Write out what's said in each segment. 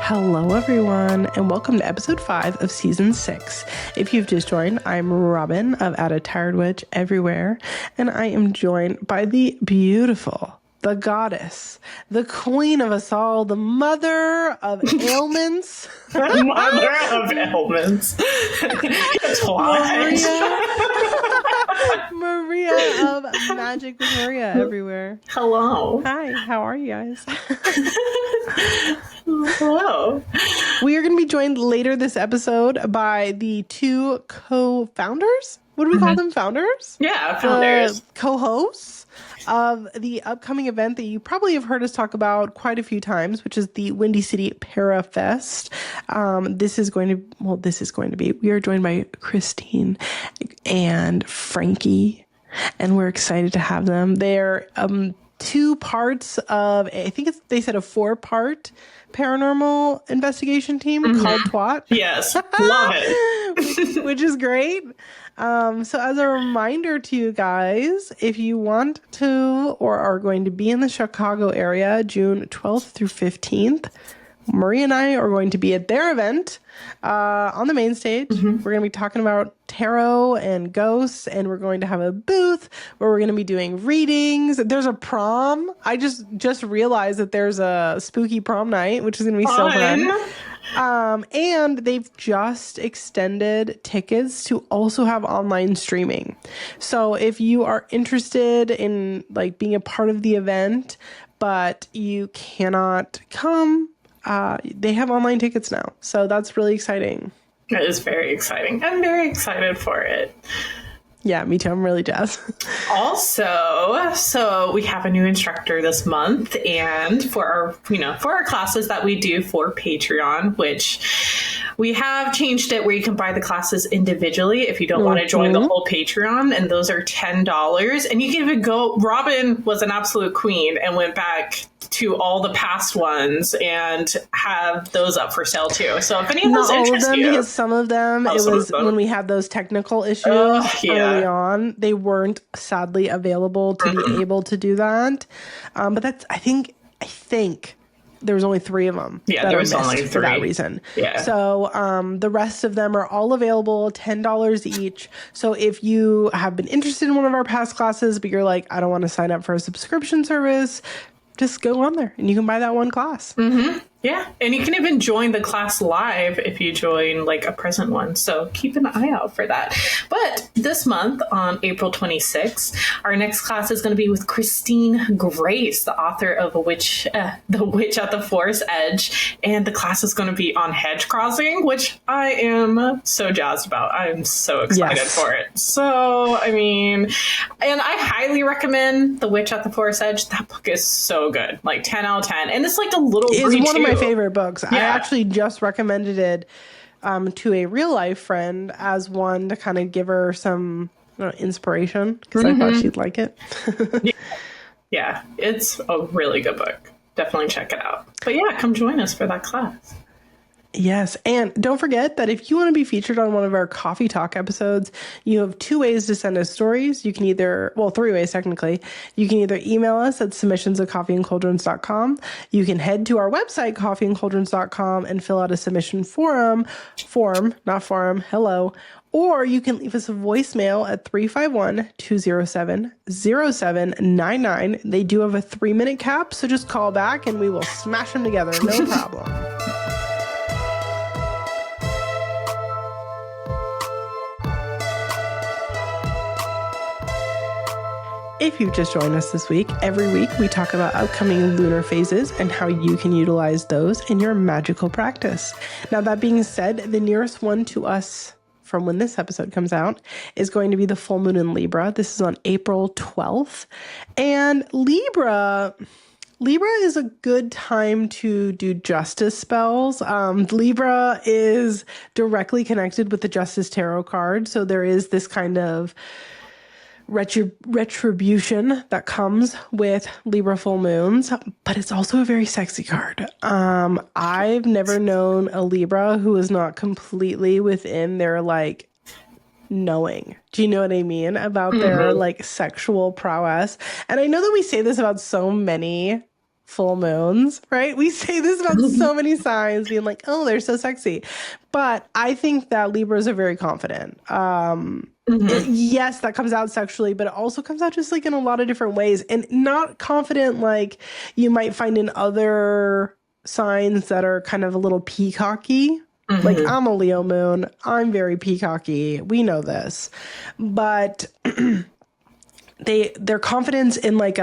Hello, everyone, and welcome to episode 5 of season 6. If you've just joined, I'm Robyn of A Tired Witch Everywhere, and I am joined by the beautiful, the goddess, the queen of us all, the mother of ailments. The mother of ailments. Maria of Magic with Maria Everywhere. Hello. Hi, how are you guys? Hello. We are going to be joined later this episode by the two co-founders. What do we call them? Founders? Yeah, founders. Co-hosts of the upcoming event that you probably have heard us talk about quite a few times, which is the Windy City Paranormal Festival. This is going to be, we are joined by Christine and Franky, and we're excited to have them. They're two parts of, I think they said a 4-part paranormal investigation team called T.W.A.T. Yes, love it. which is great. So as a reminder to you guys, if you want to or are going to be in the Chicago area, June 12th through 15th, Maria and I are going to be at their event on the main stage. We're going to be talking about tarot and ghosts, and we're going to have a booth where we're going to be doing readings. There's a prom. I just realized that there's a spooky prom night, which is going to be so fun. And they've just extended tickets to also have online streaming. So if you are interested in like being a part of the event, but you cannot come, they have online tickets now. So that's really exciting. It is very exciting. I'm very excited for it. Yeah, me too. I'm really jazzed. Also, so we have a new instructor this month, and for our classes that we do for Patreon, which we have changed it where you can buy the classes individually if you don't want to join the whole Patreon, and those are $10. And you can even go. Robyn was an absolute queen and went back to all the past ones and have those up for sale too. So if any of those interest you, because some of them, it was when we had those technical issues early on, they weren't sadly available to be able to do that. But that's, I think there was only 3 of them. Yeah, that there are was missed only 3 for that reason. Yeah. So the rest of them are all available, $10 each. So if you have been interested in one of our past classes, but you're like, I don't want to sign up for a subscription service, just go on there and you can buy that one class. Yeah, and you can even join the class live if you join like a present one. So keep an eye out for that. But this month on April 26th, our next class is going to be with Christina Grace, the author of The Witch at the Forest Edge. And the class is going to be on Hedgecrossing, which I am so jazzed about. I'm so excited for it. So, I mean, and I highly recommend The Witch at the Forest Edge. That book is so good. Like 10 out of 10. And it's like a little It's one of my favorite books. Yeah. I actually just recommended it to a real life friend as one to kind of give her some inspiration because I thought she'd like it. Yeah, it's a really good book. Definitely check it out. But yeah, come join us for that class. Yes. And don't forget that if you want to be featured on one of our Coffee Talk episodes, you have 2 ways to send us stories. You can either, 3 ways technically. You can either email us at submissions@coffeeandcauldrons.com. You can head to our website, coffeeandcauldrons.com, and fill out a submission form, hello. Or you can leave us a voicemail at 351-207-0799. They do have a 3-minute cap, so just call back and we will smash them together. No problem. If you've just joined us this week, every week we talk about upcoming lunar phases and how you can utilize those in your magical practice. Now, that being said, the nearest one to us from when this episode comes out is going to be the full moon in Libra. This is on April 12th. And Libra is a good time to do justice spells. Libra is directly connected with the Justice Tarot card. So there is this kind of retribution that comes with Libra full moons, but it's also a very sexy card. I've never known a Libra who is not completely within their like knowing. Do you know what I mean? About their like sexual prowess. And I know that we say this about so many full moons, right? We say this about so many signs, being like, oh, they're so sexy. But I think that Libras are very confident. Yes, that comes out sexually, but it also comes out just like in a lot of different ways, and not confident like you might find in other signs that are kind of a little peacocky. Like, I'm a Leo moon. I'm very peacocky. We know this. But their confidence in like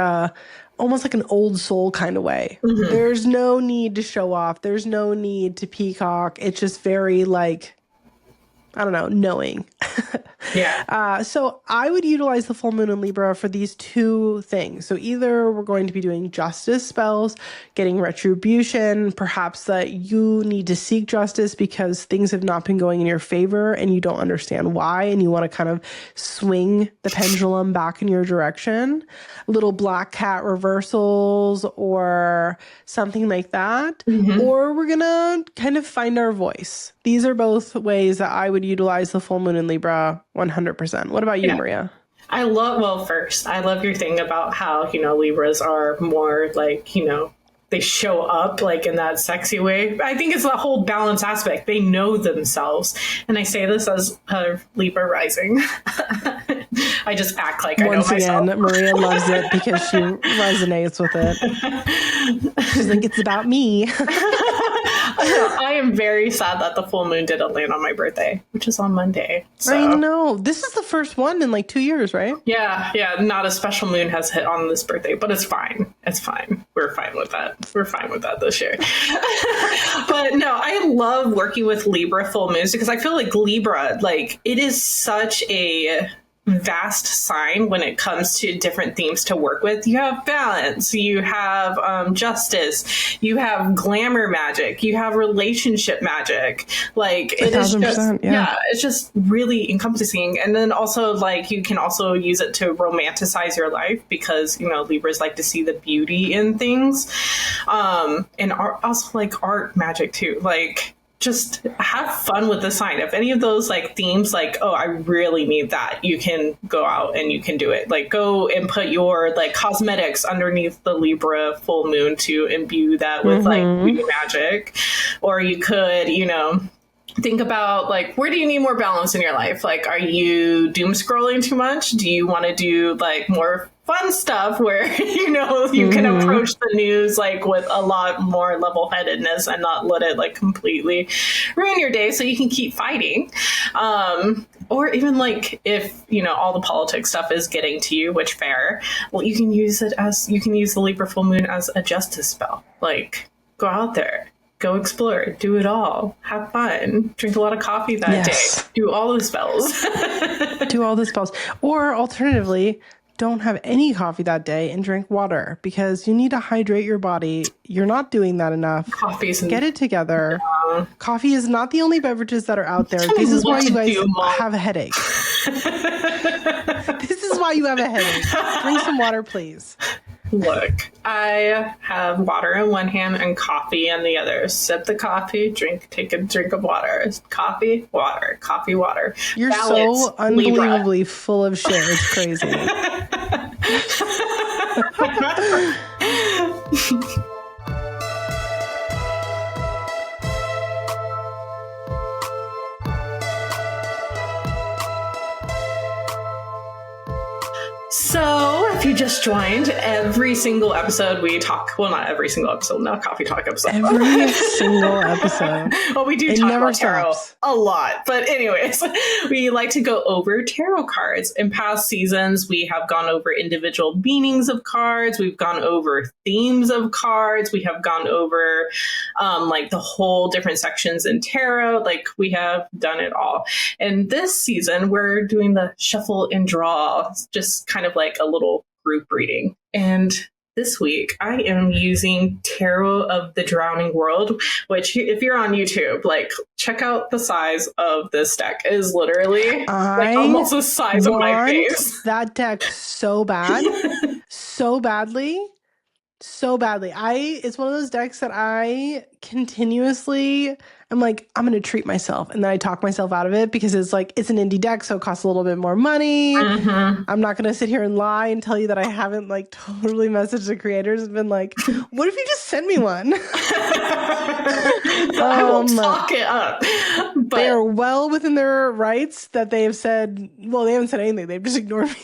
almost like an old soul kind of way. There's no need to show off. There's no need to peacock. It's just very like, I don't know, knowing. Yeah. So I would utilize the full moon in Libra for these two things. So either we're going to be doing justice spells, getting retribution, perhaps that you need to seek justice because things have not been going in your favor and you don't understand why, and you want to kind of swing the pendulum back in your direction. Little black cat reversals or something like that. Or we're going to kind of find our voice. These are both ways that I would utilize the full moon in Libra 100%. What about you, Maria? I love your thing about how, Libras are more like, they show up like in that sexy way. I think it's the whole balance aspect. They know themselves. And I say this as a Libra rising. I just act like I know myself. Once again, Maria loves it because she resonates with it. She's like, it's about me. I am very sad that the full moon didn't land on my birthday, which is on Monday. So. I know. This is the first one in like 2 years, right? Yeah. Not a special moon has hit on this birthday, but it's fine. It's fine. We're fine with that. We're fine with that this year. But no, I love working with Libra full moons because I feel like Libra, like it is such a vast sign when it comes to different themes to work with. You have balance, you have justice, you have glamour magic, you have relationship magic. Like it is just, it's just really encompassing. And then also like you can also use it to romanticize your life because, Libras like to see the beauty in things. And also like art magic too. Like, just have fun with the sign. If any of those like themes, like, oh, I really need that, you can go out and you can do it. Like go and put your like cosmetics underneath the Libra full moon to imbue that with like beauty magic. Or you could, think about like, where do you need more balance in your life? Like, are you doom scrolling too much? Do you want to do like more fun stuff where, you can approach the news like with a lot more level-headedness and not let it like completely ruin your day so you can keep fighting. Or even like if, all the politics stuff is getting to you, which fair, well, you can use the Libra full moon as a justice spell. Like go out there. Go explore, do it all, have fun, drink a lot of coffee that day, do all the spells. Do all the spells. Or alternatively, don't have any coffee that day and drink water because you need to hydrate your body. You're not doing that enough. Get it together. Coffee is not the only beverages that are out there. This is why you guys have a headache. This is why you have a headache. Drink some water, please. Look, I have water in one hand and coffee in the other. Sip the coffee, take a drink of water. Coffee, water, coffee, water. You're so unbelievably Libra. Full of shit. It's crazy. So, if you just joined, every single episode we talk, well, not every single episode, not coffee talk episode. Every single episode. Well, we do talk about tarot a lot. But anyways, we like to go over tarot cards. In past seasons, we have gone over individual meanings of cards. We've gone over themes of cards. We have gone over like the whole different sections in tarot. Like we have done it all. And this season, we're doing the shuffle and draw, just kind of like a little group reading. And this week, I am using Tarot of the Drowning World, which if you're on YouTube, like check out the size of this deck. It is literally like almost the size of my face. That deck so bad, so badly. It's one of those decks that I continuously am I'm like, I'm going to treat myself. And then I talk myself out of it because it's like, it's an indie deck, so it costs a little bit more money. I'm not going to sit here and lie and tell you that I haven't like totally messaged the creators and been like, what if you just send me one? I will talk it up. But they are well within their rights that they have said, well, they haven't said anything. They've just ignored me.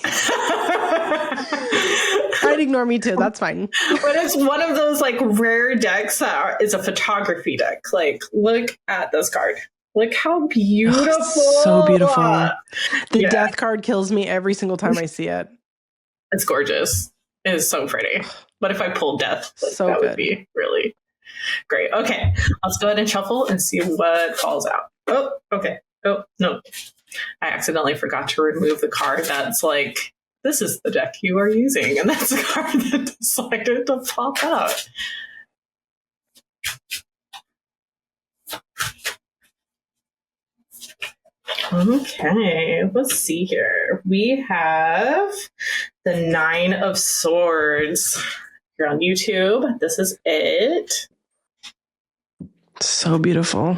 I'd ignore me too. That's fine. But it's one of those like rare decks that is a photography deck. Like, look at this card. Look how beautiful. Oh, so beautiful. The death card kills me every single time I see it. It's gorgeous. It is so pretty. But if I pulled death, like, so that good. would be really great. Okay, let's go ahead and shuffle and see what falls out. Oh, okay. Oh, no. I accidentally forgot to remove the card that's like, this is the deck you are using. And that's the card that decided to pop out. Okay, let's see here. We have the Nine of Swords. You're on YouTube. This is it. So beautiful.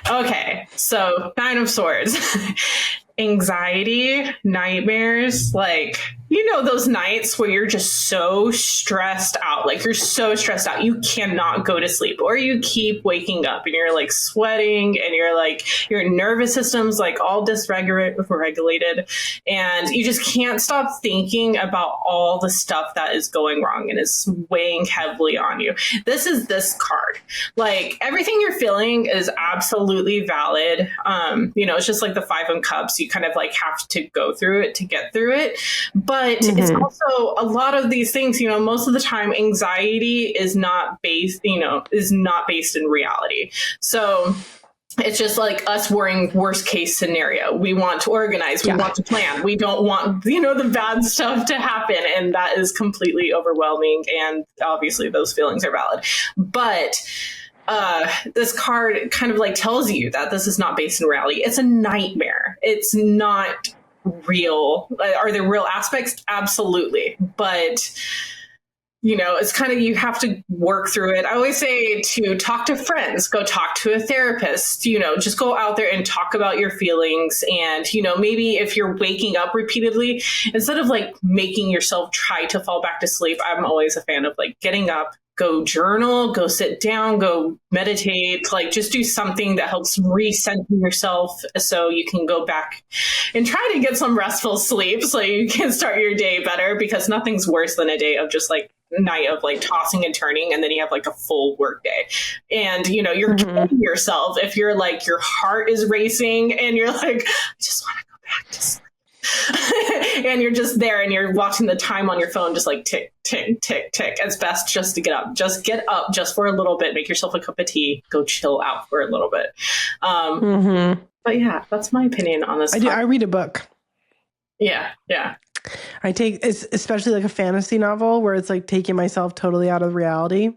Okay, so Nine of Swords. Anxiety, nightmares, like, you know, those nights where you're just so stressed out, like you're so stressed out, you cannot go to sleep, or you keep waking up and you're like sweating and you're like, your nervous system's like all dysregulated and you just can't stop thinking about all the stuff that is going wrong and is weighing heavily on you. This is this card. Like, everything you're feeling is absolutely valid. You know, it's just like the Five of Cups. You kind of like have to go through it to get through it. But it's also a lot of these things, you know, most of the time anxiety is not based, you know, is not based in reality. So it's just like us worrying worst case scenario. We want to organize. We want to plan. We don't want, you know, the bad stuff to happen. And that is completely overwhelming. And obviously those feelings are valid. But this card kind of like tells you that this is not based in reality. It's a nightmare. It's not real. Are there real aspects? Absolutely. But, you know, it's kind of, you have to work through it. I always say to talk to friends, go talk to a therapist, you know, just go out there and talk about your feelings. And, you know, maybe if you're waking up repeatedly, instead of like making yourself try to fall back to sleep, I'm always a fan of like getting up, go journal, go sit down, go meditate, like just do something that helps recenter yourself so you can go back and try to get some restful sleep so you can start your day better, because nothing's worse than a day of just like night of like tossing and turning and then you have like a full work day. And, you know, you're killing yourself if you're like, your heart is racing and you're like, I just want to go back to sleep. And you're just there and you're watching the time on your phone just like tick, tick, tick, tick. It's best just to get up. Just get up just for a little bit. Make yourself a cup of tea. Go chill out for a little bit. But yeah, that's my opinion on this. I read a book. Yeah. I take, especially like a fantasy novel where it's like taking myself totally out of reality.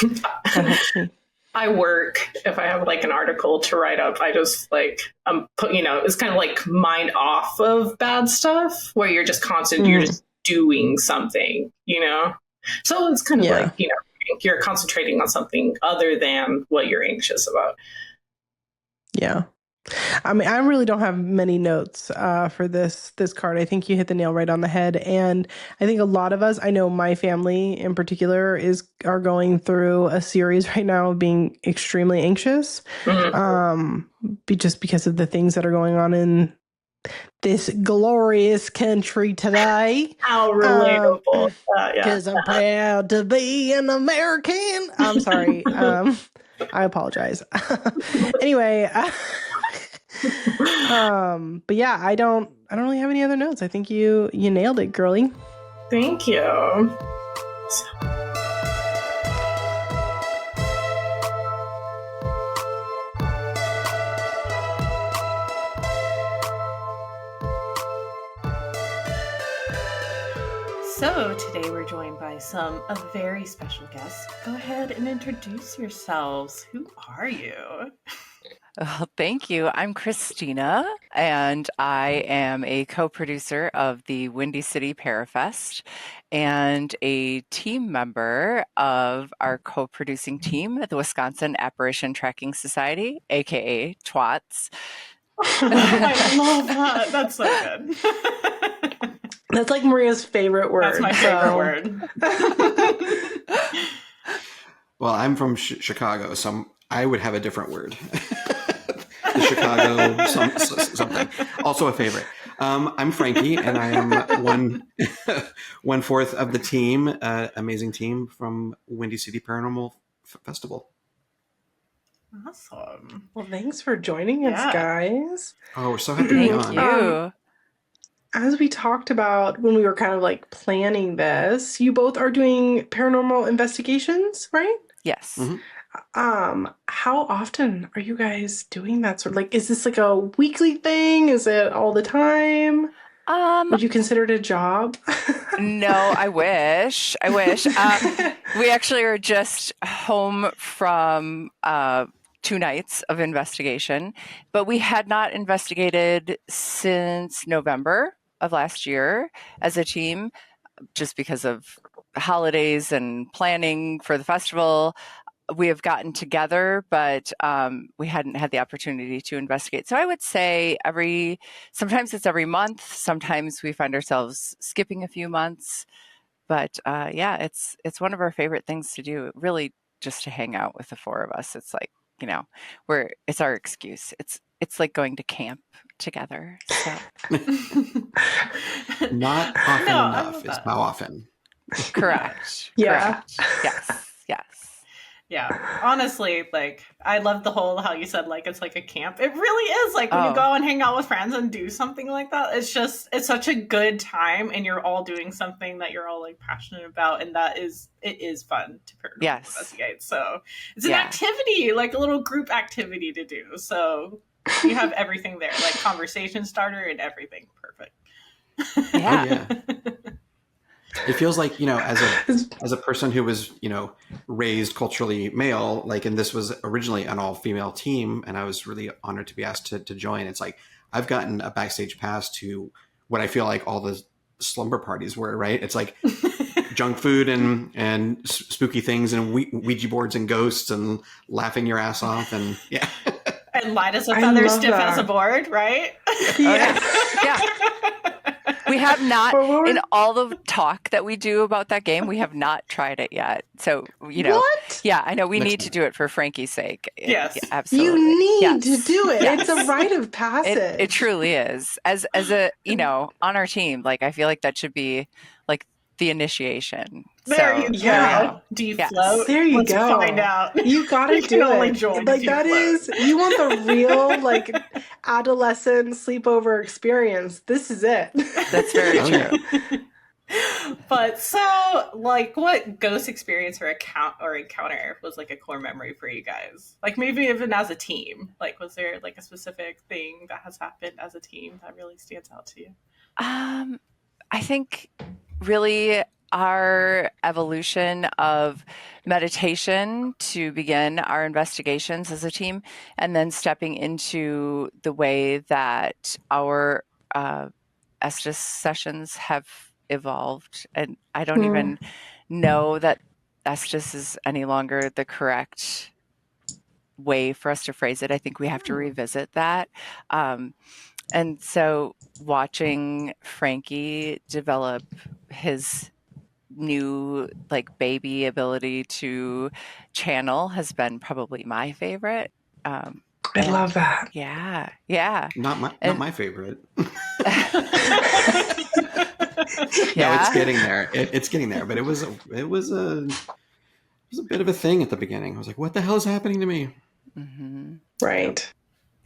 That helps me. I work, if I have like an article to write up, I just like, you know, it's kind of like mind off of bad stuff where you're just constant, you're just doing something, you know? So it's kind of like, you know, you're concentrating on something other than what you're anxious about. Yeah. I mean, I really don't have many notes for this card. I think you hit the nail right on the head. And I think a lot of us, I know my family in particular, are going through a series right now of being extremely anxious, just because of the things that are going on in this glorious country today. How relatable. Because I'm proud to be an American. I'm sorry. I apologize. Anyway, but yeah, I don't really have any other notes. I think you nailed it, girly. Thank you. So today we're joined by a very special guests. Go ahead and introduce yourselves. Who are you? Well, thank you. I'm Christina, and I am a co-producer of the Windy City Parafest and a team member of our co-producing team, the Wisconsin Apparition Tracking Society, aka TWATs. I love that. That's so good. That's like Maria's favorite word. That's my favorite word. Well, I'm from Chicago, so I would have a different word. The Chicago something. Also a favorite. I'm Franky, and I am one fourth of the team, amazing team from Windy City Paranormal Festival. Awesome. Well, thanks for joining us, guys. Oh, we're so happy to be on. Thank you. As we talked about when we were kind of like planning this, you both are doing paranormal investigations, right? Yes. Mm-hmm. How often are you guys doing that sort of like, is this like a weekly thing? Is it all the time? Would you consider it a job? No, I wish. We actually are just home from 2 nights of investigation, but we had not investigated since November of last year as a team, just because of holidays and planning for the festival. We have gotten together, but we hadn't had the opportunity to investigate. So I would say sometimes it's every month. Sometimes we find ourselves skipping a few months. But yeah, it's one of our favorite things to do, really, just to hang out with the 4 of us. It's like, it's our excuse. It's like going to camp together. So. Not often enough is how often. Correct. Yeah. Correct. Yes. Yeah, honestly, like, I love the whole, how you said, like, it's like a camp. It really is, like, when you go and hang out with friends and do something like that, it's such a good time, and you're all doing something that you're all, like, passionate about, and it is fun to investigate. So it's an activity, like a little group activity to do. So you have everything there, like conversation starter and everything. Perfect. Yeah. Oh, yeah. It feels like, as a person who was, raised culturally male, like, and this was originally an all-female team, and I was really honored to be asked to join. It's like, I've gotten a backstage pass to what I feel like all the slumber parties were, right? It's like junk food and spooky things and Ouija boards and ghosts and laughing your ass off. And yeah. And light as a feather, stiff as a board, right? Yeah. Yeah. We have not, in all the talk that we do about that game, we have not tried it yet. So, What? Yeah, I know we need to do it for Franky's sake. Yes. Yeah, absolutely. You need to do it. Yes. It's a rite of passage. It truly is. As a, on our team, like, I feel like that should be like the initiation. There you go. Do you float? There you Let's go. Find out. You gotta do it. Like, that is, you want the real, like, adolescent sleepover experience. This is it. That's very true. But so, like, what ghost experience or encounter was like a core memory for you guys? Like, maybe even as a team. Like, was there like a specific thing that has happened as a team that really stands out to you? I think really our evolution of meditation to begin our investigations as a team, and then stepping into the way that our Estes sessions have evolved. And I don't even know that Estes is any longer the correct way for us to phrase it. I think we have to revisit that. And so watching Franky develop his new, like, baby ability to channel has been probably my favorite. I love that. Yeah. Not my favorite. No, Yeah. it's getting there. It's getting there, but it was a bit of a thing at the beginning. I was like, what the hell is happening to me? Mm-hmm. Right.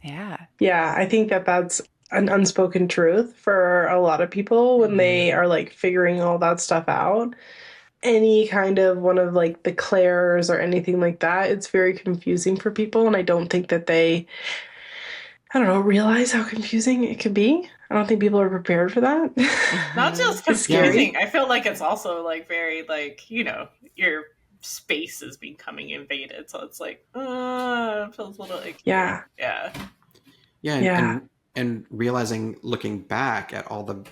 Yeah. Yeah, I think that's an unspoken truth for a lot of people when they are, like, figuring all that stuff out. Any kind of one of, like, the clairs or anything like that, it's very confusing for people, and I don't think that they, realize how confusing it can be. I don't think people are prepared for that. Not just confusing. I feel like it's also, like, very, like, you're space is becoming invaded. So it's like, it feels a little icky. Yeah. Yeah. Yeah. And realizing, looking back at all the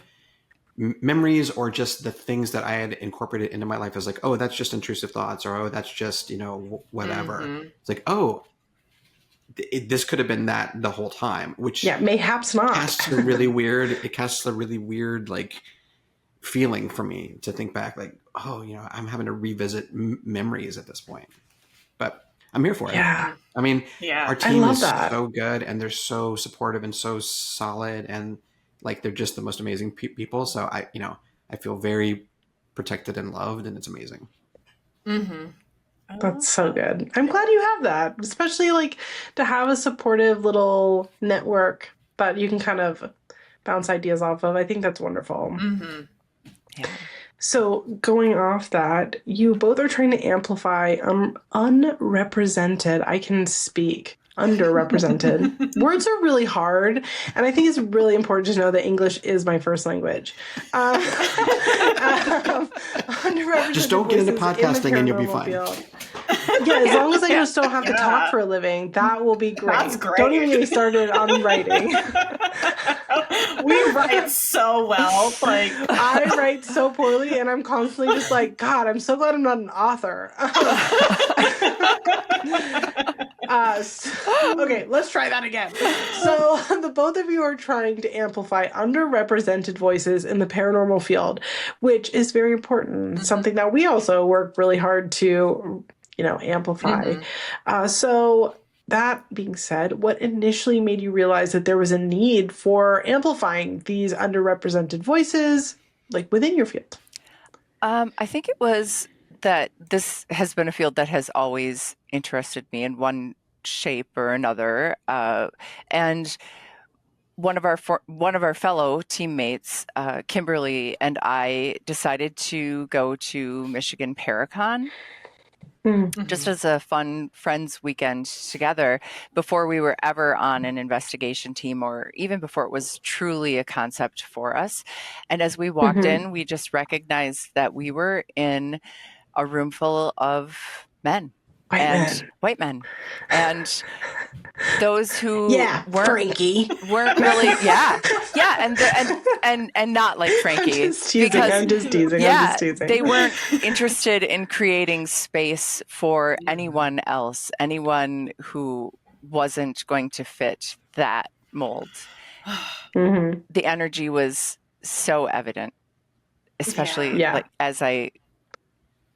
memories or just the things that I had incorporated into my life as like, oh, that's just intrusive thoughts, or oh, that's just, whatever. Mm-hmm. It's like, oh, this could have been that the whole time, which mayhaps not. casts a really weird, like feeling for me to think back, like, oh, I'm having to revisit memories at this point, but I'm here for it. Yeah. I mean, Yeah. our team is that. so good, and they're so supportive and so solid, and like they're just the most amazing people. So I feel very protected and loved, and it's amazing. Mm-hmm. That's so good. I'm glad you have that, especially like to have a supportive little network that you can kind of bounce ideas off of. I think that's wonderful. Mm-hmm. Yeah. So going off that, you both are trying to amplify unrepresented. I can speak. Underrepresented. Words are really hard, and I think it's really important to know that English is my first language. Underrepresented. Just don't get into voices podcasting and you'll be fine. Yeah, as long as I just don't have to talk for a living, that will be great. That's great. Don't even get me started on writing. We write so well. Like, I write so poorly, and I'm constantly just like, God, I'm so glad I'm not an author. Okay, let's try that again. So the both of you are trying to amplify underrepresented voices in the paranormal field, which is very important. Something that we also work really hard to, amplify. So that being said, what initially made you realize that there was a need for amplifying these underrepresented voices, like within your field? I think it was that this has been a field that has always interested me in one shape or another, and one of our fellow teammates, Kimberly, and I decided to go to Michigan Paracon. Just as a fun friends weekend together, before we were ever on an investigation team, or even before it was truly a concept for us. And as we walked in, we just recognized that we were in a room full of white men, and those who weren't really, and not like Franky. I'm just teasing. They weren't interested in creating space for anyone else, anyone who wasn't going to fit that mold. The energy was so evident, especially like as I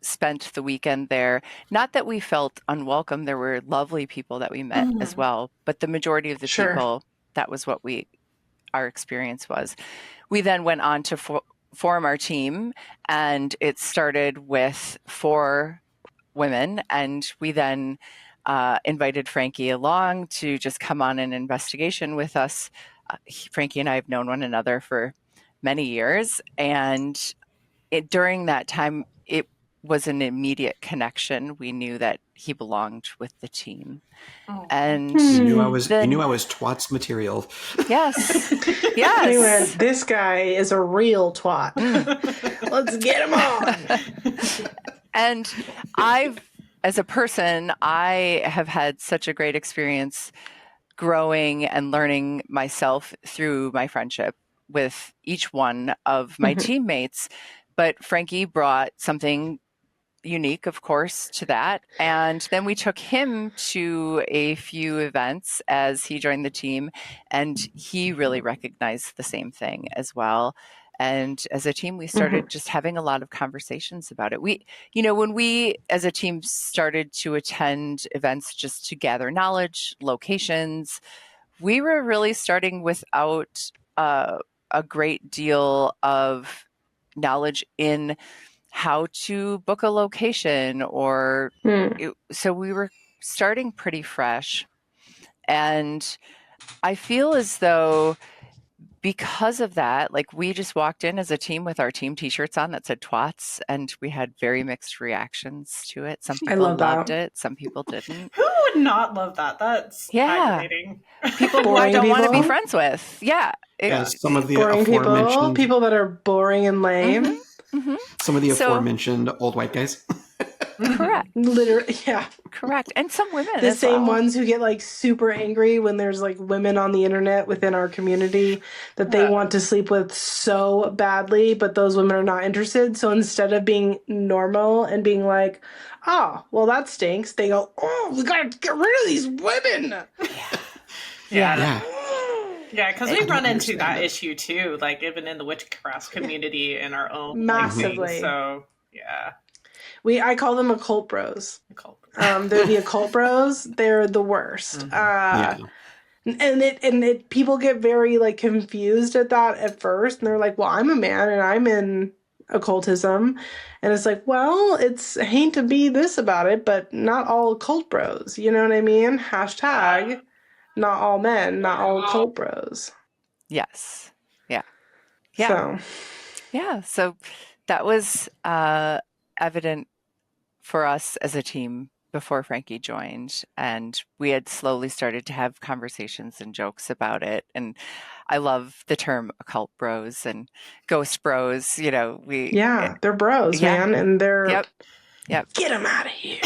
spent the weekend there. Not that we felt unwelcome. There were lovely people that we met as well, but the majority of the people, that was what our experience was. We then went on to form our team, and it started with 4 women, and we then invited Franky along to just come on an investigation with us. Franky and I have known one another for many years, and during that time, it was an immediate connection. We knew that he belonged with the team. And you knew I was T.W.A.T material. Yes. Anyway, this guy is a real twat. Let's get him on. And as a person, I have had such a great experience growing and learning myself through my friendship with each one of my teammates. But Franky brought something unique, of course, to that. And then we took him to a few events as he joined the team, and he really recognized the same thing as well. And as a team, we started just having a lot of conversations about it. When we as a team started to attend events just to gather knowledge, locations, we were really starting without a great deal of knowledge in how to book a location, so we were starting pretty fresh. And I feel as though because of that, like we just walked in as a team with our team t-shirts on that said T.W.A.T, and we had very mixed reactions to it. Some people loved it, some people didn't. Who would not love that? That's aggravating. People who I don't want to be friends with. Some of the boring people that are boring and lame. Some of the aforementioned old white guys. Correct. Literally, yeah. Correct. And some women The as same well. ones who get like super angry when there's like women on the internet within our community that they want to sleep with so badly, but those women are not interested. So instead of being normal and being like, oh, well, that stinks, they go, oh, we gotta get rid of these women. Yeah. Yeah. Because we run into understand that that. issue too, like even in the witchcraft community in our own like, thing. Massively. So yeah, I call them occult bros. Cult. They're the occult bros. They're the worst. Yeah. And people get very like confused at that at first, and they're like, "Well, I'm a man and I'm in occultism," and it's like, "Well, I hate to be this about it, but not all occult bros." You know what I mean? Hashtag not all men, not all occult bros. Yes. Yeah. So Yeah. So that was evident for us as a team before Franky joined, and we had slowly started to have conversations and jokes about it. And I love the term occult bros and ghost bros. You know, they're bros, man, and they're Yep. get them out of here.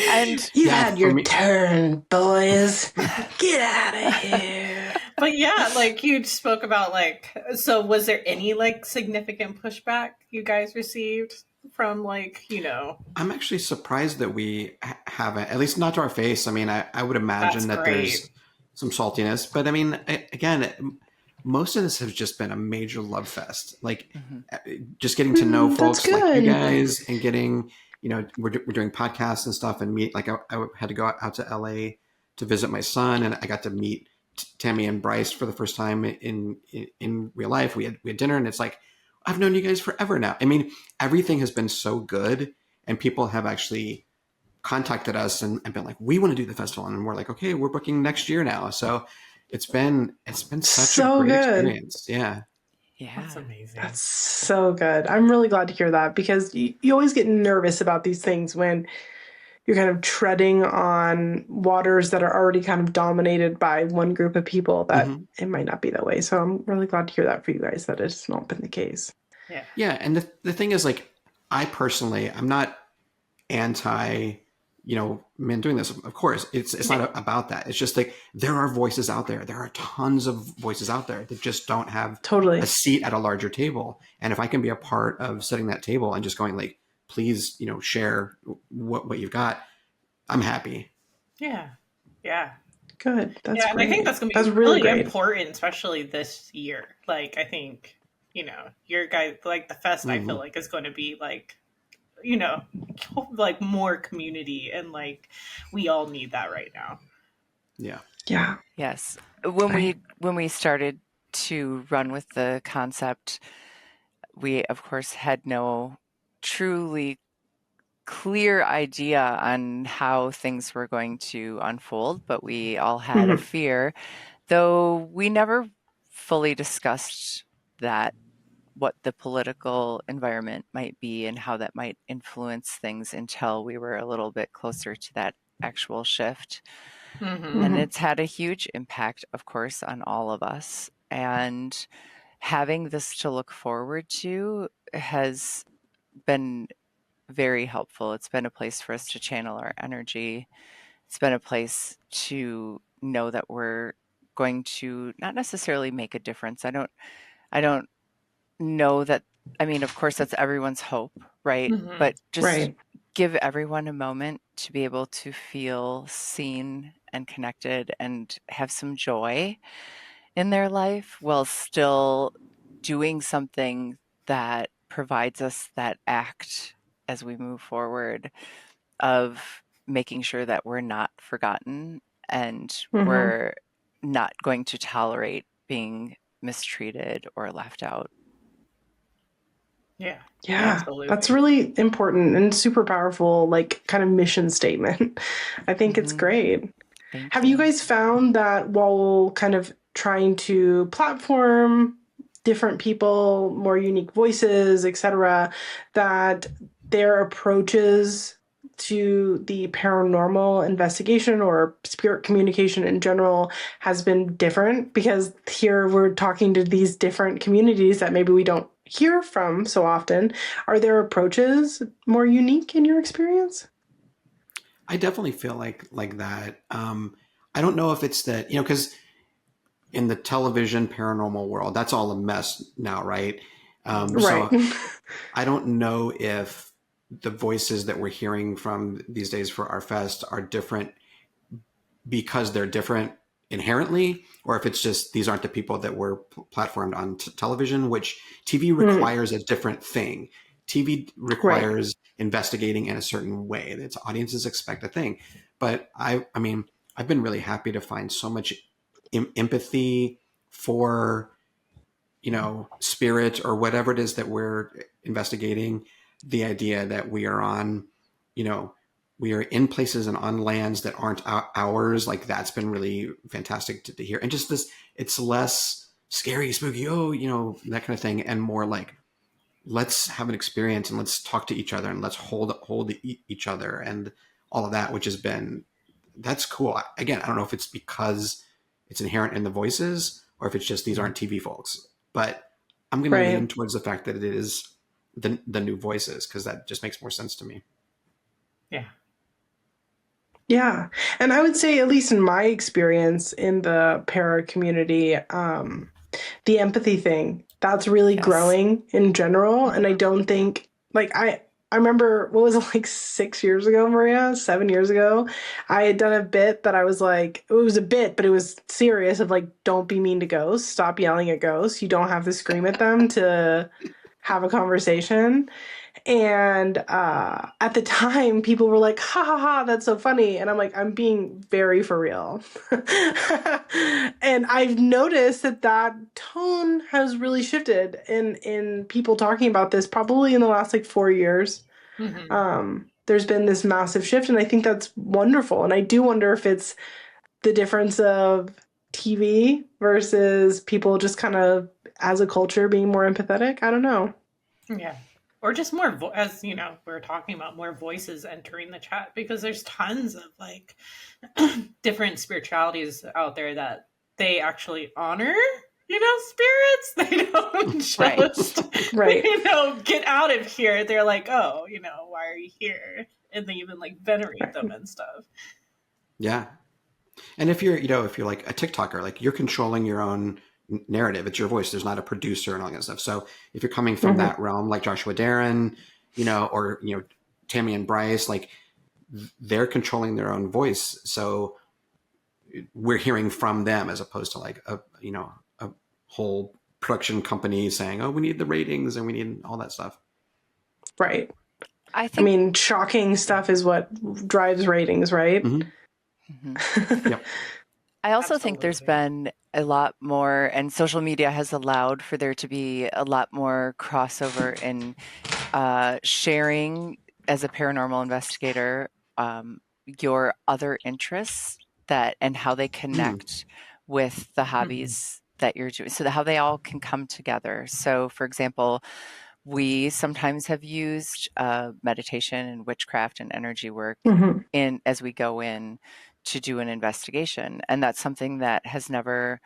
And you had your turn, boys. Get out of here. But yeah, like you spoke about like, so was there any like significant pushback you guys received from like, I'm actually surprised that we haven't, at least not to our face. I mean, I would imagine that there's some saltiness, but I mean, again, most of this has just been a major love fest. Like just getting to know folks like you guys and getting, we're doing podcasts and stuff and meet, like I had to go out to LA to visit my son, and I got to meet Tammy and Bryce for the first time in real life. We had dinner, and it's like, I've known you guys forever now. I mean, everything has been so good, and people have actually contacted us and been like, we want to do the festival. And we're like, okay, we're booking next year now. So it's been such a great experience. Yeah. That's amazing. That's so good. I'm really glad to hear that, because you always get nervous about these things when you're kind of treading on waters that are already kind of dominated by one group of people, that it might not be that way. So I'm really glad to hear that for you guys, that it's not been the case. Yeah. Yeah. And the thing is, like, I personally, I'm not anti, men doing this. Of course, it's not about that. It's just like, there are voices out there. There are tons of voices out there that just don't have a seat at a larger table. And if I can be a part of setting that table and just going like, please, share what you've got, I'm happy. Yeah. Yeah. Good. That's and I think that's going to be really important, especially this year. Like, I think, your guys, like the fest, I feel like is going to be like, like more community, and like we all need that right now. Yeah. Yeah. Yes. When we started to run with the concept, we of course had no truly clear idea on how things were going to unfold, but we all had a fear, though we never fully discussed that, what the political environment might be and how that might influence things, until we were a little bit closer to that actual shift. And it's had a huge impact, of course, on all of us. And having this to look forward to has been very helpful. It's been a place for us to channel our energy. It's been a place to know that we're going to not necessarily make a difference. I don't know that. I mean, of course, that's everyone's hope, right? But just give everyone a moment to be able to feel seen and connected and have some joy in their life while still doing something that provides us that act as we move forward of making sure that we're not forgotten and we're not going to tolerate being mistreated or left out. Yeah. Absolutely. That's really important and super powerful, like kind of mission statement. I think it's great. Have you guys found that while kind of trying to platform different people, more unique voices, etc., that their approaches to the paranormal investigation or spirit communication in general has been different? Because here we're talking to these different communities that maybe we don't hear from so often, are their approaches more unique in your experience? I definitely feel like that. I don't know if it's that, because in the television paranormal world, that's all a mess now, right? Right. So I don't know if the voices that we're hearing from these days for our fest are different because they're different inherently, or if it's just these aren't the people that were platformed on television, which TV requires a different thing. TV Right. requires investigating in a certain way. Its audiences expect a thing. But I mean, I've been really happy to find so much empathy for, spirit or whatever it is that we're investigating. The idea that we are on, we are in places and on lands that aren't ours. Like, that's been really fantastic to hear. And just this, it's less scary, spooky, that kind of thing. And more like, let's have an experience and let's talk to each other and let's hold each other and all of that, which has been, that's cool. Again, I don't know if it's because it's inherent in the voices or if it's just these aren't TV folks, but I'm going to lean towards the fact that it is the new voices, because that just makes more sense to me. Yeah. Yeah. And I would say, at least in my experience in the para community, the empathy thing, that's really growing in general. And I don't think, like, I remember, what was it, like 6 years ago, Maria? 7 years ago? I had done a bit that I was like, it was a bit, but it was serious, of like, don't be mean to ghosts. Stop yelling at ghosts. You don't have to scream at them to have a conversation. And at the time, people were like, ha ha ha, that's so funny. And I'm like, I'm being very for real. And I've noticed that tone has really shifted in people talking about this, probably in the last like 4 years. There's been this massive shift, and I think that's wonderful. And I do wonder if it's the difference of TV versus people just kind of, as a culture, being more empathetic. I don't know. Yeah. Or just more, as we're talking about, more voices entering the chat, because there's tons of like different spiritualities out there that they actually honor, spirits. They don't just, get out of here. They're like, oh, why are you here? And they even like venerate them and stuff. Yeah. And if you're like a TikToker, like, you're controlling your own narrative. It's your voice. There's not a producer and all that stuff. So if you're coming from that realm, like Joshua Darren, or, Tammy and Bryce, like, they're controlling their own voice. So we're hearing from them, as opposed to like a whole production company saying, oh, we need the ratings and we need all that stuff. Right. I mean, shocking stuff is what drives ratings, right? Yep. I also think there's been a lot more, and social media has allowed for there to be a lot more crossover in sharing, as a paranormal investigator, your other interests and how they connect with the hobbies that you're doing, so how they all can come together. So, for example, we sometimes have used meditation and witchcraft and energy work as we go in to do an investigation. And that's something that has never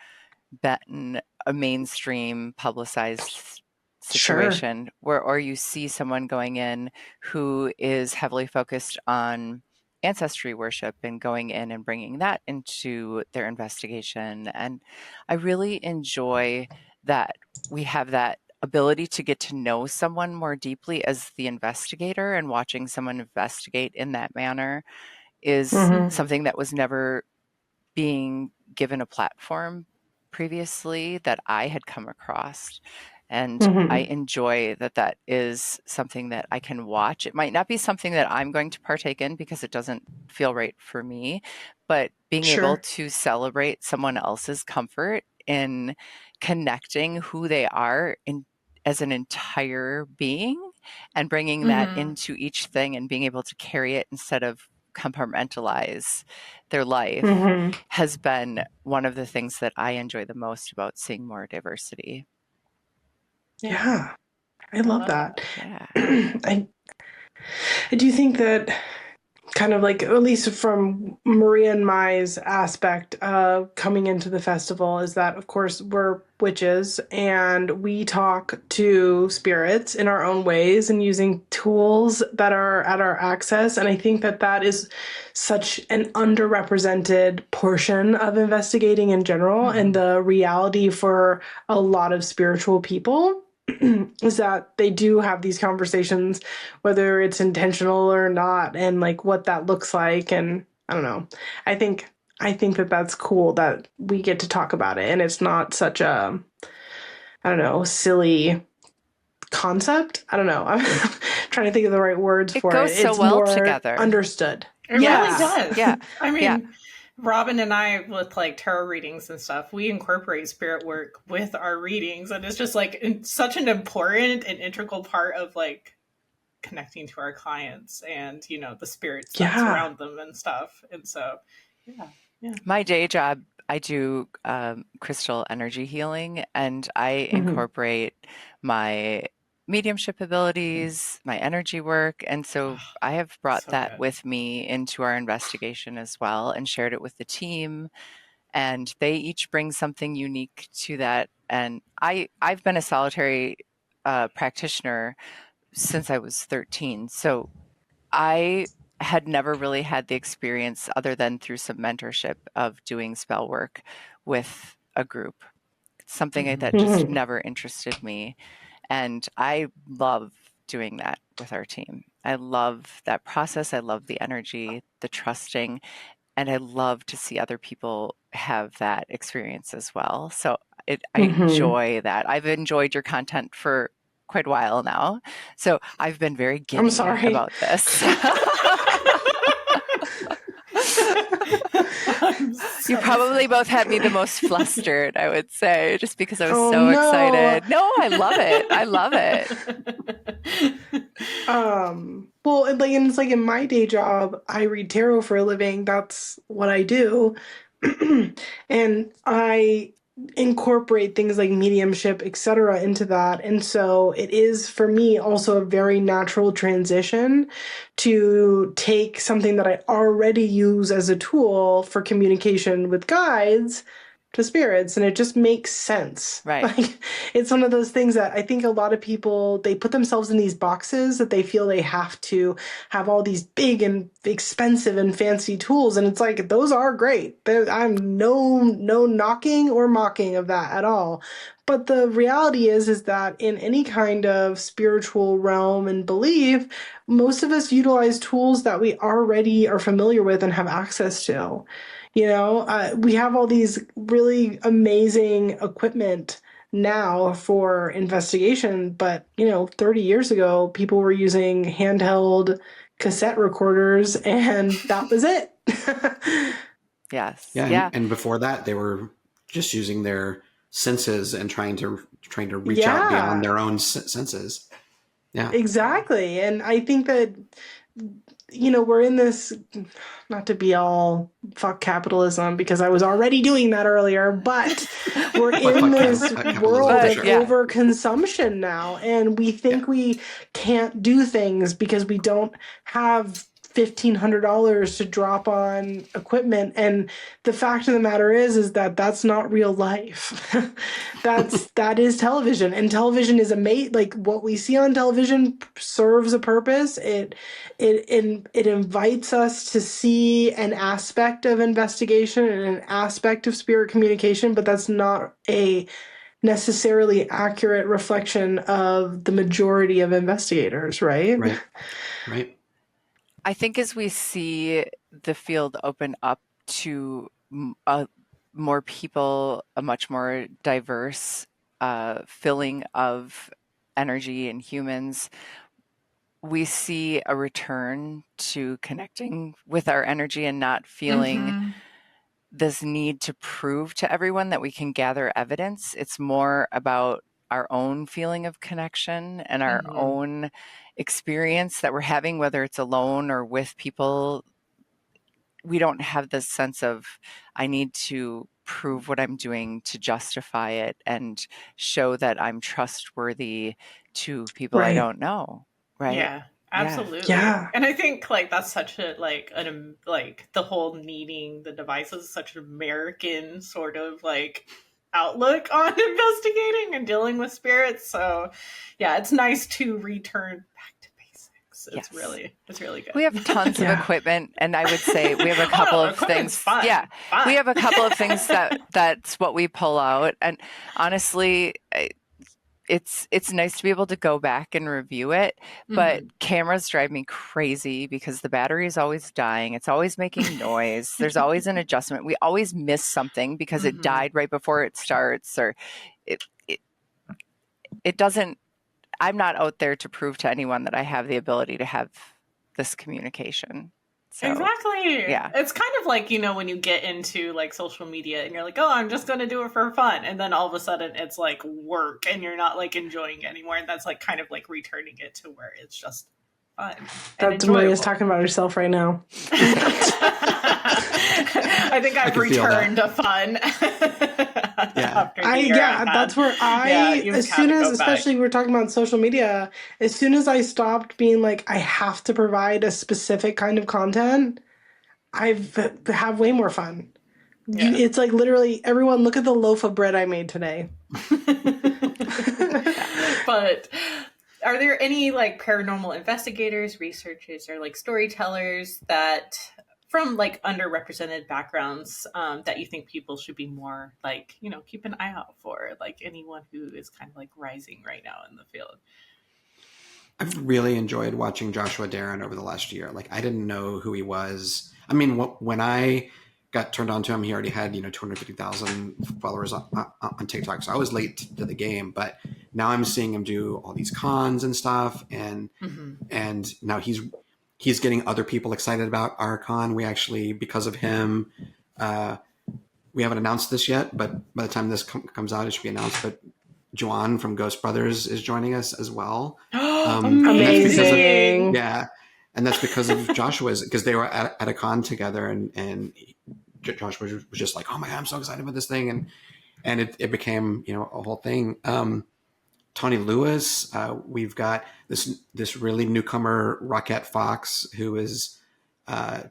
been a mainstream publicized situation or you see someone going in who is heavily focused on ancestry worship and going in and bringing that into their investigation. And I really enjoy that we have that ability to get to know someone more deeply as the investigator, and watching someone investigate in that manner is something that was never being given a platform previously that I had come across. And I enjoy that is something that I can watch. It might not be something that I'm going to partake in because it doesn't feel right for me, but being able to celebrate someone else's comfort in connecting who they are as an entire being and bringing that into each thing and being able to carry it instead of compartmentalize their life has been one of the things that I enjoy the most about seeing more diversity. Yeah, I love that. Yeah. I do think that kind of like, at least from Maria and Mai's aspect coming into the festival, is that, of course, we're witches and we talk to spirits in our own ways and using tools that are at our access. And I think that that is such an underrepresented portion of investigating in general, and the reality for a lot of spiritual people is that they do have these conversations, whether it's intentional or not, and like what that looks like. And I don't know. I think that that's cool that we get to talk about it, and it's not such a, I don't know, silly concept. I don't know. I'm trying to think of the right words It for goes it. so It's well more together. understood. It really Yes. does. Yeah. I mean, Yeah. Robyn and I, with like tarot readings and stuff, we incorporate spirit work with our readings, and it's just like such an important and integral part of like connecting to our clients and, you know, the spirits that Yeah. surround them and stuff. And so, yeah. My day job, I do crystal energy healing, and I incorporate my mediumship abilities, my energy work. And so I have brought So that good. with me into our investigation as well and shared it with the team. And they each bring something unique to that. And I've been a solitary practitioner since I was 13. So I had never really had the experience other than through some mentorship of doing spell work with a group. It's something that just never interested me. And I love doing that with our team. I love that process. I love the energy, the trusting, and I love to see other people have that experience as well. So I enjoy that. I've enjoyed your content for quite a while now. So I've been very I'm giddy sorry. about this. You probably both had me the most flustered, I would say, just because I was Oh, so no. excited. No, I love it. I love it. Well, and like, and it's like in my day job, I read tarot for a living. That's what I do. And I incorporate things like mediumship, etc., into that. And so it is for me also a very natural transition to take something that I already use as a tool for communication with guides to spirits, and it just makes sense. Right. Like, it's one of those things that I think a lot of people, they put themselves in these boxes that they feel they have to have all these big and expensive and fancy tools, and it's like, those are great. I'm no knocking or mocking of that at all. But the reality is that in any kind of spiritual realm and belief, most of us utilize tools that we already are familiar with and have access to. You know, we have all these really amazing equipment now for investigation, but, you know, 30 years ago, people were using handheld cassette recorders, and that was it. Yes. Yeah, Yeah. and before that, they were just using their senses and trying to reach out beyond their own senses. Yeah, Exactly. And I think that, you know, we're in this, not to be all fuck capitalism, because I was already doing that earlier, but we're in this world of overconsumption now, and we think we can't do things because we don't have $1,500 to drop on equipment. And the fact of the matter is that that's not real life. that is television, and television is like, what we see on television serves a purpose. It invites us to see an aspect of investigation and an aspect of spirit communication, but that's not a necessarily accurate reflection of the majority of investigators, right? Right. I think as we see the field open up to more people, a much more diverse filling of energy and humans, we see a return to connecting with our energy and not feeling this need to prove to everyone that we can gather evidence. It's more about our own feeling of connection and our own experience that we're having, whether it's alone or with people. We don't have this sense of, I need to prove what I'm doing to justify it and show that I'm trustworthy to people I don't know. Right? Yeah, Absolutely. Yeah. And I think like that's such a like like the whole needing the devices is such an American sort of like outlook on investigating and dealing with spirits. So yeah, it's nice to return back to basics. Yes. It's really good. We have tons of Yeah. equipment, and I would say we have a couple of equipment's things. fun. Yeah, Fun. we have a couple of things that's what we pull out. And honestly, it's nice to be able to go back and review it, but cameras drive me crazy because the battery is always dying. It's always making noise. There's always an adjustment. We always miss something because it died right before it starts, or it doesn't. I'm not out there to prove to anyone that I have the ability to have this communication. So, exactly. yeah. It's kind of like, you know, when you get into like social media and you're like, oh, I'm just going to do it for fun. And then all of a sudden it's like work and you're not like enjoying it anymore. And that's like kind of like returning it to where it's just fun. That's Maria's talking about herself right now. I think I've returned to fun. That's where as soon as, especially we're talking about social media, as soon as I stopped being like, I have to provide a specific kind of content, have way more fun. Yeah. It's like literally, everyone look at the loaf of bread I made today. But are there any like paranormal investigators, researchers, or like storytellers that from like underrepresented backgrounds that you think people should be more like, you know, keep an eye out for, like anyone who is kind of like rising right now in the field? I've really enjoyed watching Joshua Darren over the last year. Like, I didn't know who he was. I mean, when I got turned on to him, he already had, 250,000 followers on TikTok. So I was late to the game, but now I'm seeing him do all these cons and stuff. And now he's getting other people excited about our con. We actually, because of him, we haven't announced this yet, but by the time this comes out, it should be announced. But Joanne from Ghost Brothers is joining us as well. Amazing. And that's because of Joshua's, because they were at a con together, and Joshua was just like, oh my God, I'm so excited about this thing. And it became, a whole thing. Tony Lewis, we've got this really newcomer, Rockette Fox, who is they're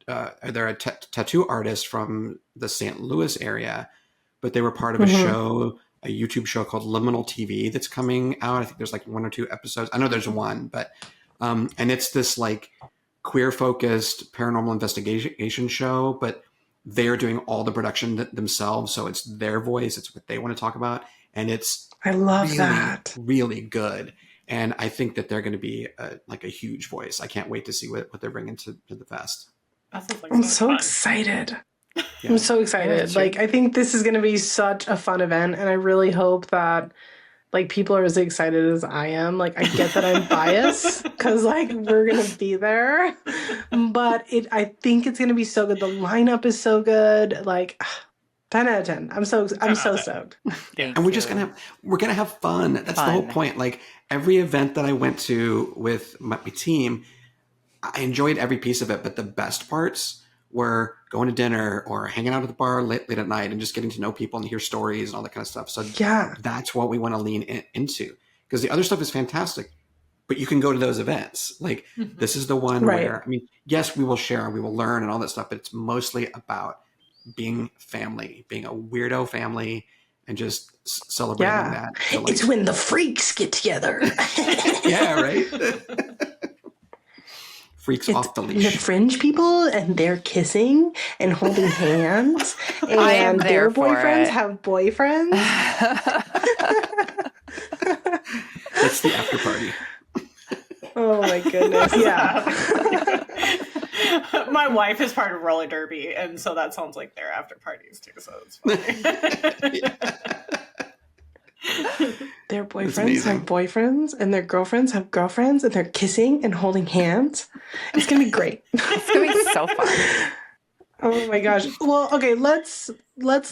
a tattoo artist from the St. Louis area, but they were part of a YouTube show called Liminal TV that's coming out. I think there's like 1 or 2 episodes. I know there's one, but and it's this like queer focused paranormal investigation show, but they're doing all the production themselves. So it's their voice. It's what they want to talk about. And I love that. Really good. And I think that they're going to be like a huge voice. I can't wait to see what they're bringing to the fest. I'm so excited. Yeah. I'm so excited. Like, I think this is going to be such a fun event. And I really hope that like people are as excited as I am. Like, I get that I'm biased because like we're going to be there, but I think it's going to be so good. The lineup is so good. Like 10 out of 10. I'm so stoked. And we're going to have fun. That's the whole point. Like, every event that I went to with my team, I enjoyed every piece of it, but the best parts were going to dinner or hanging out at the bar late at night and just getting to know people and hear stories and all that kind of stuff. So that's what we want to lean into, because the other stuff is fantastic, but you can go to those events. Like this is the one where, I mean, yes, we will share, we will learn and all that stuff, but it's mostly about being family, being a weirdo family, and just celebrating that. So like, it's when the freaks get together. Yeah, right? Freaks off the leash. The fringe people, and they're kissing and holding hands, and their boyfriends have boyfriends. That's the after party. Oh my goodness! Yeah. My wife is part of roller derby, and so that sounds like their after parties too. So it's funny. Their boyfriends have boyfriends, and their girlfriends have girlfriends, and they're kissing and holding hands. It's gonna be great. It's gonna be so fun. Oh my gosh. Well, okay, let's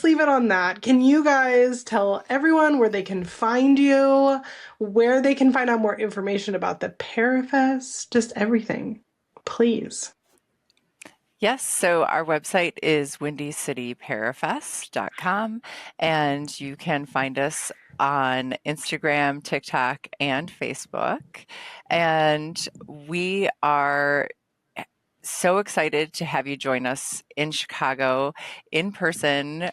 leave it on that. Can you guys tell everyone where they can find you, where they can find out more information about the Parafest, just everything, please? Yes, so our website is windycityparafest.com, and you can find us on Instagram, TikTok, and Facebook. And we are so excited to have you join us in Chicago in person,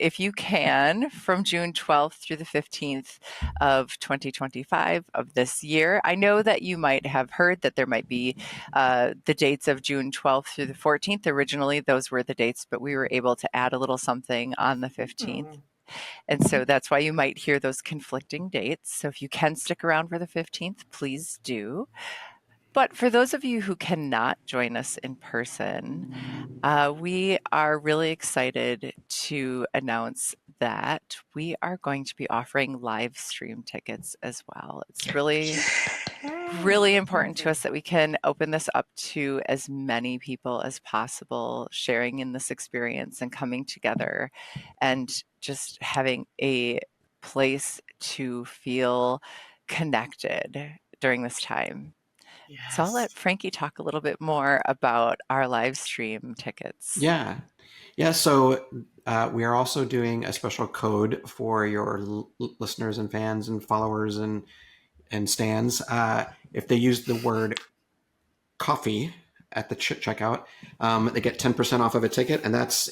if you can, from June 12th through the 15th of 2025 of this year. I know that you might have heard that there might be the dates of June 12th through the 14th. Originally, those were the dates, but we were able to add a little something on the 15th. And so that's why you might hear those conflicting dates. So if you can stick around for the 15th, please do. But for those of you who cannot join us in person, we are really excited to announce that we are going to be offering live stream tickets as well. It's really important to us that we can open this up to as many people as possible, sharing in this experience and coming together and just having a place to feel connected during this time. Yes. So I'll let Franky talk a little bit more about our live stream tickets. Yeah. So we are also doing a special code for your listeners and fans and followers and stands. If they use the word coffee at the checkout, they get 10% off of a ticket, and that's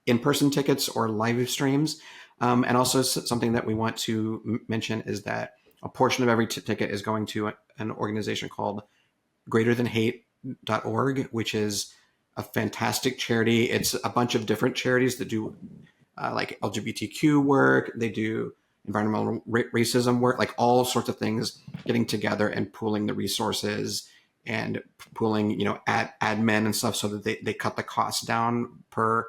in-person tickets or live streams. And also something that we want to mention is that a portion of every ticket is going to an organization called greaterthanhate.org, which is a fantastic charity. It's a bunch of different charities that do like LGBTQ work. They do environmental racism work, like all sorts of things, getting together and pooling the resources and pooling, admin and stuff so that they cut the costs down per,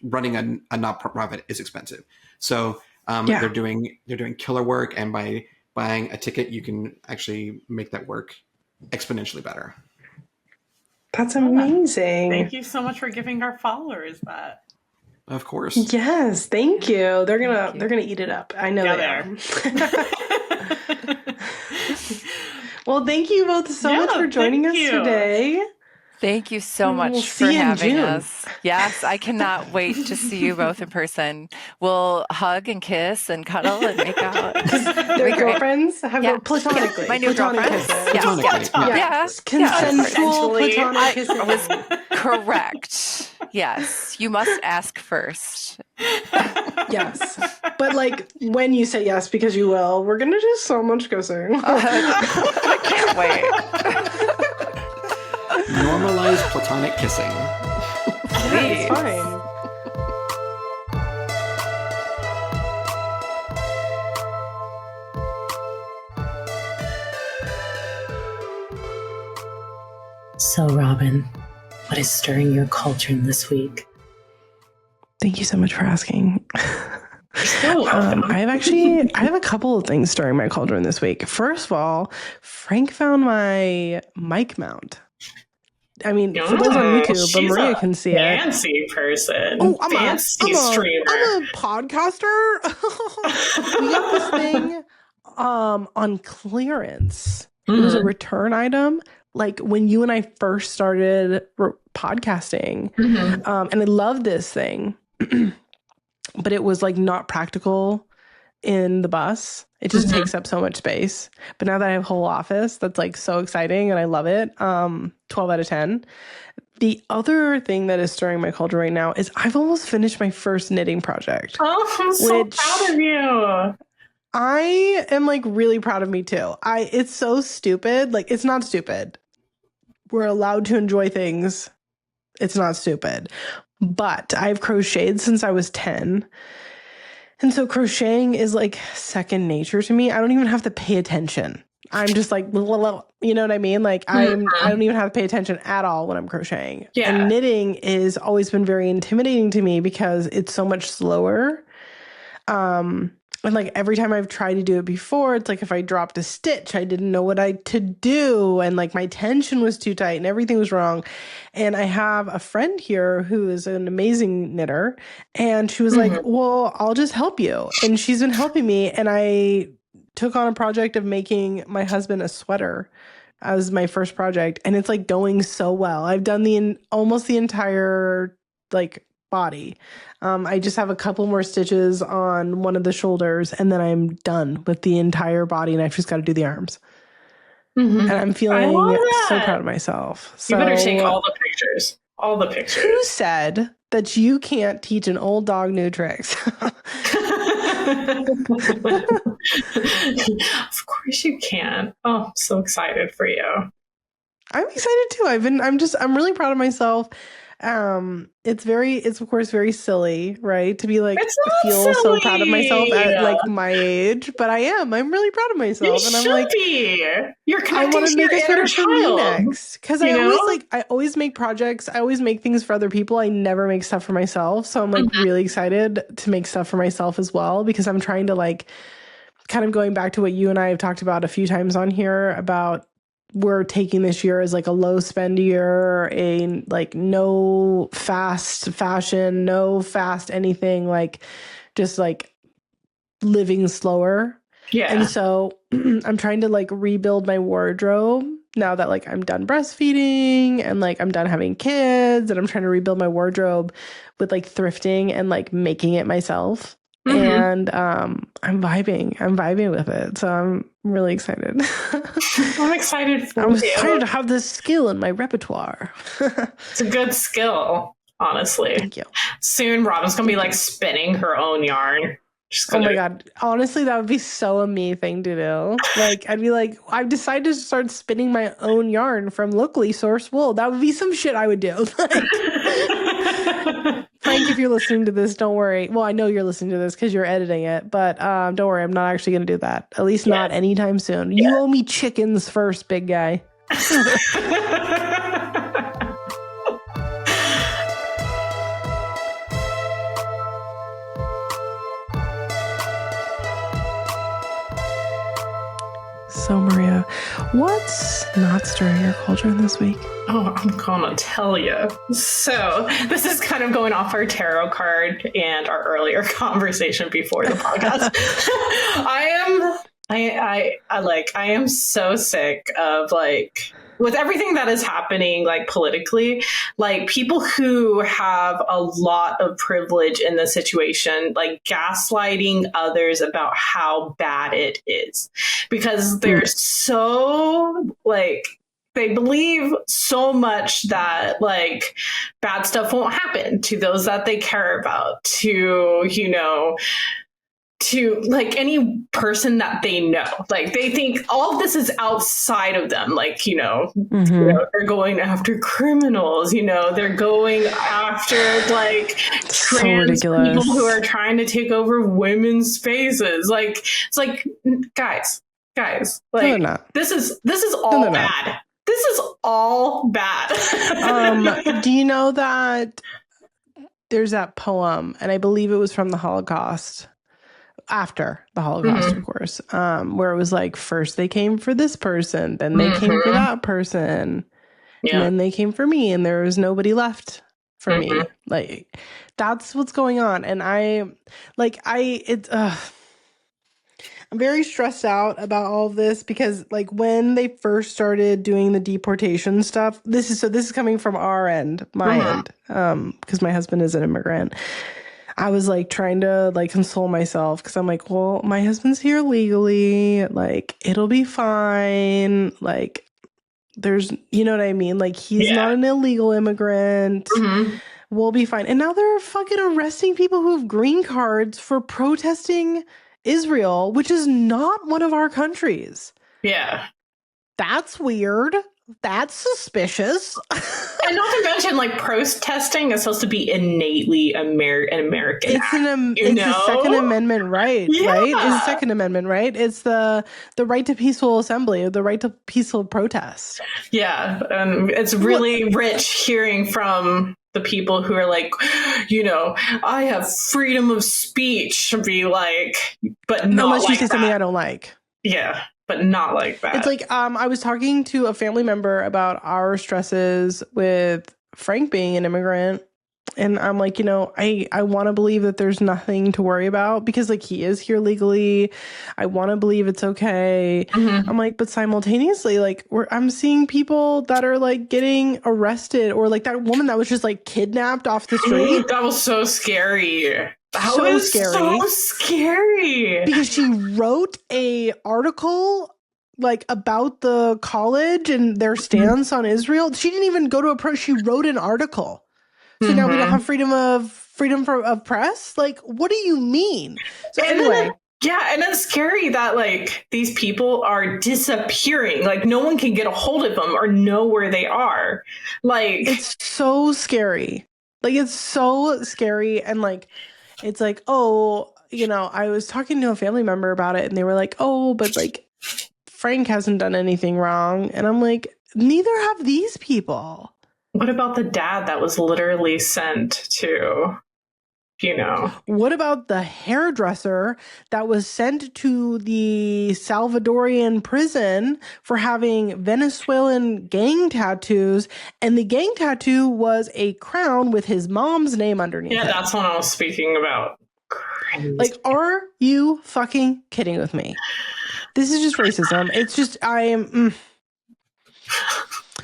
running a not-for-profit is expensive. So they're doing killer work, and by buying a ticket, you can actually make that work exponentially better. That's amazing. Thank you so much for giving our followers that. Of course. Yes, thank you. They're gonna eat it up. I know they are. Well, thank you both so much for joining us today. Thank you so much for having us. Yes, I cannot wait to see you both in person. We'll hug and kiss and cuddle and make out. Their girlfriends have platonically. My new girlfriends. Yes. Consensual platonic kissing. Was correct. Yes, you must ask first. Yes, but when you say yes, because you will, we're gonna do so much kissing. I can't wait. Normalize platonic kissing. It's fine. So, Robyn, what is stirring your cauldron this week? Thank you so much for asking. I have a couple of things stirring my cauldron this week. First of all, Frank found my mic mount. I mean, for those on YouTube, but Maria can see it. Fancy person. Oh, I'm a streamer. I'm a podcaster. We got this thing on clearance. It was a return item. Like when you and I first started podcasting. And I love this thing. But it was not practical in the bus. It just takes up so much space. But now that I have a whole office, that's so exciting and I love it. 12 out of 10. The other thing that is stirring my culture right now is I've almost finished my first knitting project. Oh, I'm so proud of you. I am really proud of me too. It's so stupid. It's not stupid. We're allowed to enjoy things. It's not stupid. But I've crocheted since I was 10. And so crocheting is second nature to me. I don't even have to pay attention. I'm just you know what I mean? I don't even have to pay attention at all when I'm crocheting. Yeah. And knitting is always been very intimidating to me because it's so much slower. And every time I've tried to do it before, it's if I dropped a stitch, I didn't know what to do. And my tension was too tight and everything was wrong. And I have a friend here who is an amazing knitter. And she was well, I'll just help you. And she's been helping me. And I took on a project of making my husband a sweater as my first project, and it's like going so well. I've done almost the entire like body. I just have a couple more stitches on one of the shoulders, and then I'm done with the entire body, and I've just got to do the arms. And I'm feeling so proud of myself. So, you better take all the pictures. All the pictures. Who said that you can't teach an old dog new tricks? Of course you can. Oh, I'm so excited for you. I'm excited too. I'm really proud of myself. It's of course very silly, right? To be like feel silly. So proud of myself at like my age, but I'm really proud of myself. You and I'm should like, be. You're connecting I want to make a sweater for me next. Because I always make projects. I always make things for other people. I never make stuff for myself. So I'm like really excited to make stuff for myself as well, because I'm trying to like kind of going back to what you and I have talked about a few times on here about we're taking this year as like a low spend year, a like no fast fashion, no fast anything, like just like living slower. Yeah. And so I'm trying to like rebuild my wardrobe now that like I'm done breastfeeding and like I'm done having kids, and I'm trying to rebuild my wardrobe with like thrifting and like making it myself. And I'm vibing with it. So I'm really excited. I'm excited for you. I'm excited to have this skill in my repertoire. It's a good skill, honestly. Thank you. Soon Robyn's going to be like spinning her own yarn. Oh my God. Honestly, that would be so a me thing to do. Like, I'd be like, I've decided to start spinning my own yarn from locally sourced wool. That would be some shit I would do. Frank, if you're listening to this, don't worry. Well, I know you're listening to this because you're editing it, but don't worry. I'm not actually going to do that. At least not anytime soon. You owe me chickens first, big guy. So, Maria, what's not stirring your cauldron this week? Oh, I'm gonna tell you. So this is kind of going off our tarot card and our earlier conversation before the podcast. I am so sick of like, with everything that is happening, like politically, like people who have a lot of privilege in the situation, like gaslighting others about how bad it is, because they're so like, they believe so much that like bad stuff won't happen to those that they care about, to, you know, to like any person that they know. Like they think all of this is outside of them. Like, you know, they're going after criminals, you know, they're going after like trans people who are trying to take over women's spaces. Like, it's like, guys, like this is all bad. This is all bad. Do you know that there's that poem, and I believe it was from the Holocaust, after the Holocaust, of course, where it was like, first they came for this person, then they came for that person, and then they came for me, and there was nobody left for me. Like, that's what's going on. And I'm very stressed out about all of this, because like when they first started doing the deportation stuff, this is coming from our end, my end, because my husband is an immigrant. I was like trying to like console myself, because I'm like, well, my husband's here legally, like it'll be fine. Like there's, you know what I mean? Like he's not an illegal immigrant. We'll be fine. And now they're fucking arresting people who have green cards for protesting Israel, which is not one of our countries. Yeah. That's weird. That's suspicious. And not to mention, like, protesting is supposed to be innately an American it's act, it's a Second Amendment right, right? It's a Second Amendment right. It's the right to peaceful assembly, the right to peaceful protest. Yeah, and it's really rich hearing from the people who are like, you know, I have freedom of speech, be like, but not unless like you say that. Something I don't like. Yeah. But not like that. It's like, I was talking to a family member about our stresses with Frank being an immigrant. And I'm like, I want to believe that there's nothing to worry about because like he is here legally. I want to believe it's okay. I'm like, but simultaneously, like I'm seeing people that are like getting arrested, or like that woman that was just like kidnapped off the street. That was so scary. That so was scary. so scary. Because she wrote a article like about the college and their stance on Israel. She didn't even go to a press. She wrote an article. So now we don't have freedom of press? Like, what do you mean? So anyway. And it's scary that like these people are disappearing. Like no one can get a hold of them or know where they are. Like it's so scary. Like it's so scary. And like it's like, oh, I was talking to a family member about it and they were like, oh, but like Frank hasn't done anything wrong. And I'm like, neither have these people. What about the dad that was literally sent to, What about the hairdresser that was sent to the Salvadorian prison for having Venezuelan gang tattoos? And the gang tattoo was a crown with his mom's name underneath it. Yeah, that's what I was speaking about. Crazy. Like, are you fucking kidding with me? This is just racism. It's just,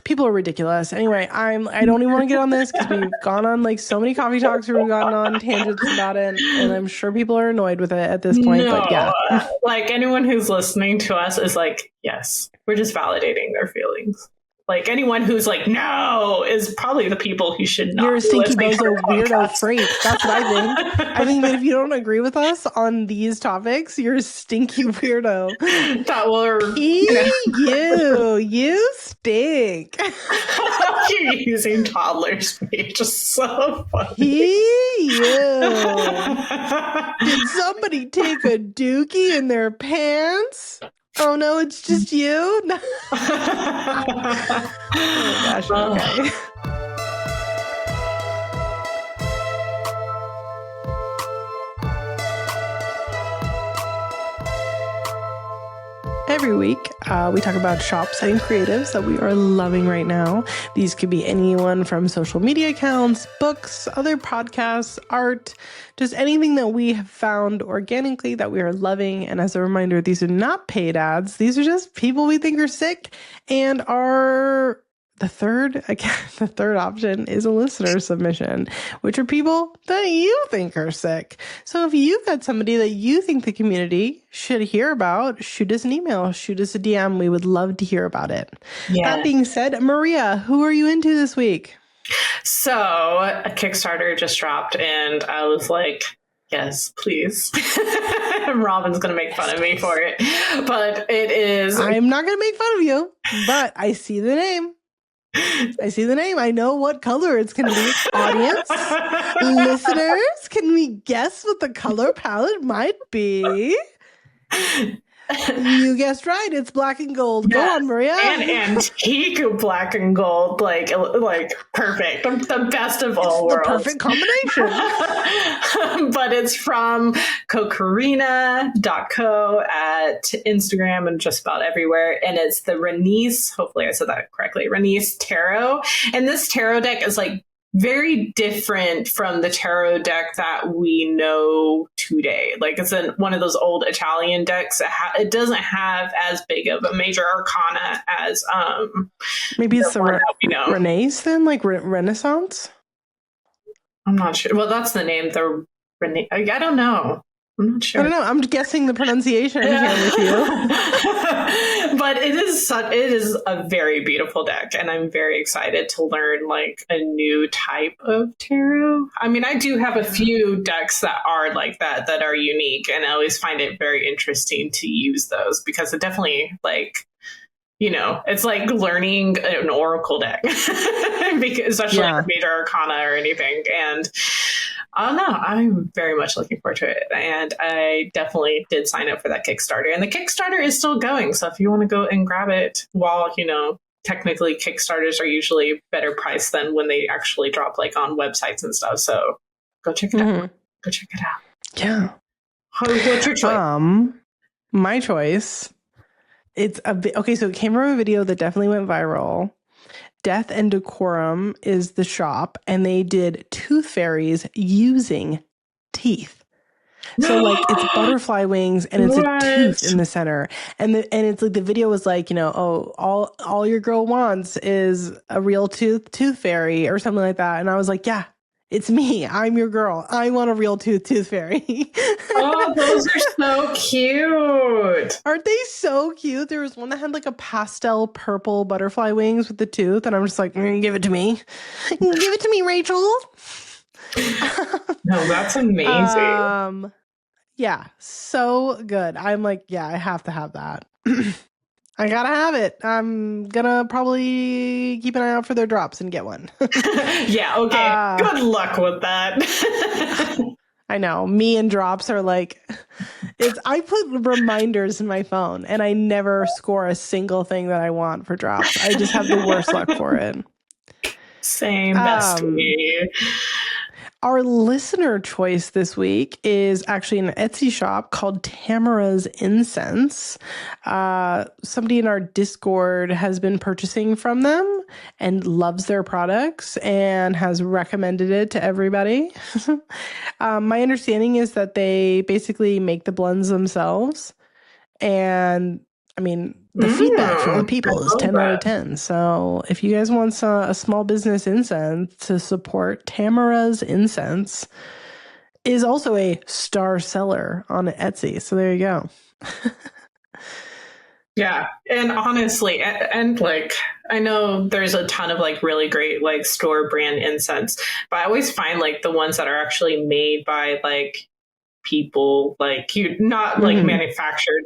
people are ridiculous. Anyway, I don't even want to get on this because we've gone on like so many coffee talks where we've gone on tangents about it, and I'm sure people are annoyed with it at this point. No, but yeah, like anyone who's listening to us is like, yes, we're just validating their feelings. Like anyone who's like, no, is probably the people who should not. You're a stinky bozo weirdo freak. That's what I think. I think that if you don't agree with us on these topics, you're a stinky weirdo. That will. You stink. You're using toddler speech. Just so funny. You. Did somebody take a dookie in their pants? Oh no, it's just you? Oh my gosh, okay. Every week, we talk about shops and creatives that we are loving right now. These could be anyone from social media accounts, books, other podcasts, art, just anything that we have found organically that we are loving. And as a reminder, these are not paid ads. These are just people we think are sick and are... The third option is a listener submission, which are people that you think are sick. So if you've got somebody that you think the community should hear about, shoot us an email, shoot us a DM. We would love to hear about it. Yeah. That being said, Maria, who are you into this week? So a Kickstarter just dropped and I was like, yes, please. Robyn's going to make fun of me for it. But it is... I'm not going to make fun of you, but I see the name. I know what color it's going to be. Audience, listeners, can we guess what the color palette might be? You guessed right. It's black and gold. Yes. Go on, Maria. And antique black and gold. Like perfect. The best of all worlds. The perfect combination. But it's from cocarina.co at Instagram and just about everywhere. And it's the Renais, hopefully I said that correctly, Renais Tarot. And this tarot deck is like very different from the tarot deck that we know today. Like it's one of those old Italian decks. It doesn't have as big of a major arcana as maybe it's the Renais then, like Renaissance. I'm not sure. Well, that's the name. The Renais. I don't know. I'm not sure. I don't know. I'm guessing the pronunciation here with you. But it is a very beautiful deck, and I'm very excited to learn like a new type of tarot. I mean, I do have a few decks that are like that are unique, and I always find it very interesting to use those because it definitely like, it's like learning an oracle deck, especially like a major arcana or anything. And I don't know, I'm very much looking forward to it. And I definitely did sign up for that Kickstarter. And the Kickstarter is still going. So if you want to go and grab it while, technically Kickstarters are usually better priced than when they actually drop like on websites and stuff. So go check it out. Go check it out. Yeah. What's your choice? My choice. So it came from a video that definitely went viral. Death and Decorum is the shop, and they did tooth fairies using teeth. So like it's butterfly wings and it's a tooth in the center. And it's like the video was like, you know, oh, all your girl wants is a real tooth fairy or something like that. And I was like, yeah, it's me. I'm your girl. I want a real tooth fairy. Oh, those are so cute. Aren't they so cute? There was one that had like a pastel purple butterfly wings with the tooth. And I'm just like, give it to me. Give it to me, Rachel. No, that's amazing. Yeah, so good. I'm like, yeah, I have to have that. I gotta have it. I'm gonna probably keep an eye out for their drops and get one. Yeah, okay. Good luck with that. I know. Me and drops are like, I put reminders in my phone and I never score a single thing that I want for drops. I just have the worst luck for it. Same, bestie. Our listener choice this week is actually an Etsy shop called TamarasIncense. Somebody in our Discord has been purchasing from them and loves their products and has recommended it to everybody. My understanding is that they basically make the blends themselves. And I mean, the feedback from the people is 10 out of 10. So if you guys want a small business incense to support, TamarasIncense is also a star seller on Etsy. So there you go. Yeah. And honestly, and like, I know there's a ton of like really great like store brand incense, but I always find like the ones that are actually made by like people like you, not like manufactured,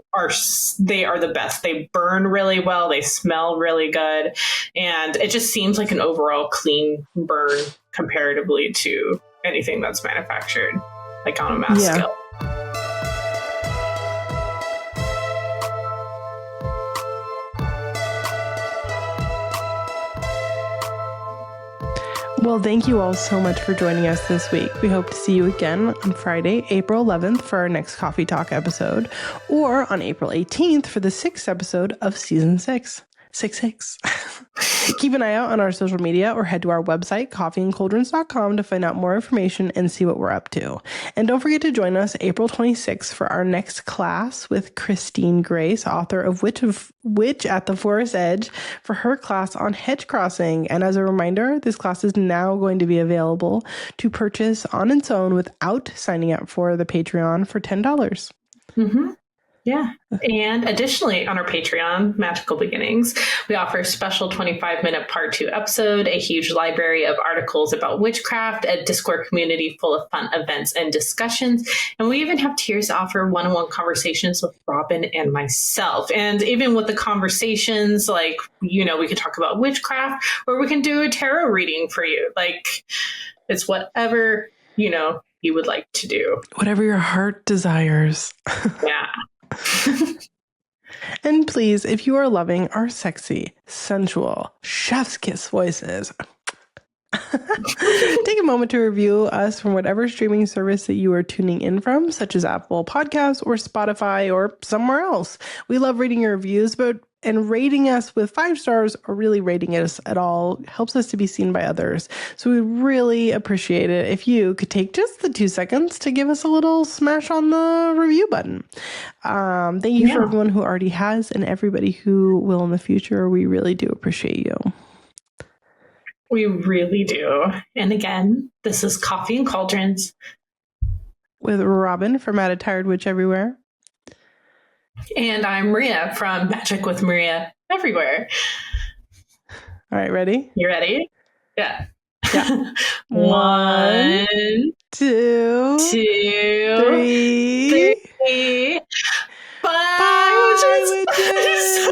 they are the best. They burn really well, they smell really good, and it just seems like an overall clean burn comparatively to anything that's manufactured like on a mass scale. Well, thank you all so much for joining us this week. We hope to see you again on Friday, April 11th for our next Coffee Talk episode, or on April 18th for the 6th episode of Season 6. 6. Keep an eye out on our social media or head to our website, coffeeandcauldrons.com, to find out more information and see what we're up to. And don't forget to join us April 26th for our next class with Christine Grace, author of Witch at the Forest Edge, for her class on Hedgecrossing. And as a reminder, this class is now going to be available to purchase on its own without signing up for the Patreon for $10. Mm-hmm. Yeah. And additionally, on our Patreon, Magical Beginnings, we offer a special 25-minute part 2 episode, a huge library of articles about witchcraft, a Discord community full of fun events and discussions. And we even have tiers to offer one-on-one conversations with Robyn and myself. And even with the conversations, like, you know, we could talk about witchcraft, or we can do a tarot reading for you. Like, it's whatever, you know, you would like to do. Whatever your heart desires. Yeah. And please, if you are loving our sexy, sensual, chef's kiss voices, take a moment to review us from whatever streaming service that you are tuning in from, such as Apple Podcasts or Spotify or somewhere else. We love reading your reviews, and rating us with 5 stars, or really rating us at all, helps us to be seen by others. So we really appreciate it if you could take just the 2 seconds to give us a little smash on the review button. Thank you for everyone who already has, and everybody who will in the future. We really do appreciate you. We really do. And again, this is Coffee and Cauldrons with Robyn from At a Tired Witch Everywhere. And I'm Maria from Magic with Maria Everywhere. All right, ready? You ready? Yeah. 1, 2, 3. Bye, witches! So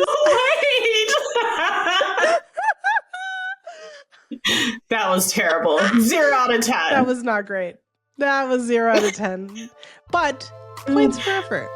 that was terrible. 0 out of 10. That was not great. That was 0 out of 10. But points for effort.